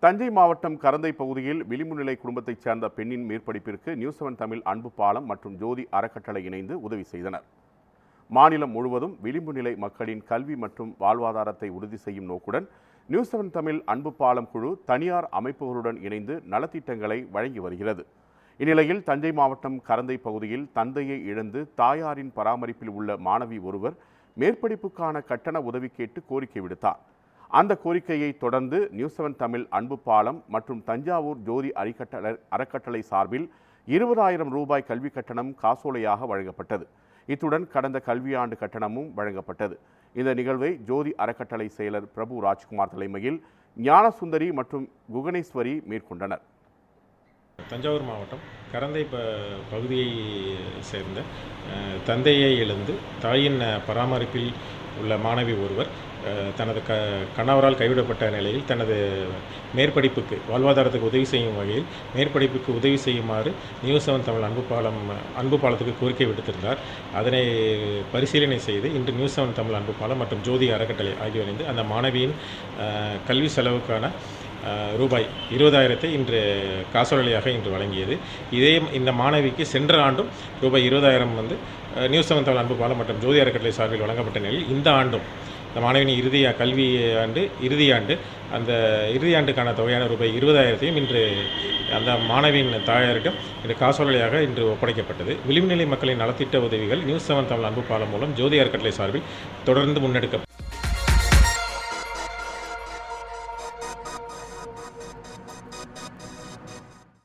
தஞ்சை மாவட்டம் கரந்தை பகுதியில் விளிம்புநிலை குடும்பத்தைச் சேர்ந்த பெண்ணின் மேற்படிப்பிற்கு நியூஸ் 7 தமிழ் அன்பு பாலம் மற்றும் ஜோதி அறக்கட்டளை இணைந்து உதவி செய்தனர். மாநிலம் முழுவதும் விளிம்புநிலை மக்களின் கல்வி மற்றும் வாழ்வாதாரத்தை உறுதி செய்யும் நோக்குடன் நியூஸ் 7 தமிழ் அன்பு பாலம் குழு தனியார் அமைப்புகளுடன் இணைந்து நலத்திட்டங்களை வழங்கி வருகிறது. இந்நிலையில் தஞ்சை மாவட்டம் கரந்தை பகுதியில் தந்தையை இழந்து தாயாரின் பராமரிப்பில் உள்ள மாணவி ஒருவர் மேற்படிப்புக்கான கட்டண உதவி கேட்டு கோரிக்கை விடுத்தார். அந்த கோரிக்கையை தொடர்ந்து நியூஸ் 7 தமிழ் அன்பு பாலம் மற்றும் தஞ்சாவூர் ஜோதி அறக்கட்டளை சார்பில் 20,000 ரூபாய் கல்வி கட்டணம் காசோலையாக வழங்கப்பட்டது. இத்துடன் கடந்த கல்வியாண்டு கட்டணமும் வழங்கப்பட்டது. இந்த நிகழ்வை ஜோதி அறக்கட்டளை செயலர் பிரபு ராஜ்குமார் தலைமையில் ஞானசுந்தரி மற்றும் குகணேஸ்வரி மேற்கொண்டனர். தஞ்சாவூர் மாவட்டம் கரந்தை பகுதியை சேர்ந்த தந்தையை இழந்து தாயின் பராமரிப்பில் உள்ள மாணவி ஒருவர் தனது கணவரால் கைவிடப்பட்ட நிலையில் தனது மேற்படிப்புக்கு வாழ்வாதாரத்துக்கு உதவி செய்யும் வகையில் மேற்படிப்புக்கு உதவி செய்யுமாறு நியூஸ் 7 தமிழ் அன்பு பாலத்துக்கு கோரிக்கை விடுத்திருந்தார். அதனை பரிசீலனை செய்து இன்று நியூஸ் 7 தமிழ் அன்பு பாலம் மற்றும் ஜோதி அறக்கட்டளை ஆகியோர் இணைந்து அந்த மாணவியின் கல்வி செலவுக்கான ரூபாய் 20,000 இன்று காசோலையாக இன்று வழங்கியது. இந்த மாணவிக்கு சென்ற ஆண்டும் ரூபாய் 20,000 நியூஸ் 7 தமிழ் அன்பு பாலம் மற்றும் ஜோதி அறக்கட்டளை சார்பில் வழங்கப்பட்ட நிலையில் இந்த ஆண்டும் இந்த மாணவியின் கல்வி ஆண்டு இறுதியாண்டு அந்த இறுதியாண்டுக்கான தொகையான ரூபாய் 20,000 இன்று அந்த மாணவியின் தாயாரிடம் இன்று காசோலையாக இன்று ஒப்படைக்கப்பட்டது. விளிம்புநிலை மக்களின் நலத்திட்ட உதவிகள் நியூஸ் 7 தமிழ் அன்பு பாலம் மூலம் ஜோதி அறக்கட்டளை சார்பில் தொடர்ந்து முன்னெடுக்கப்பட்டது.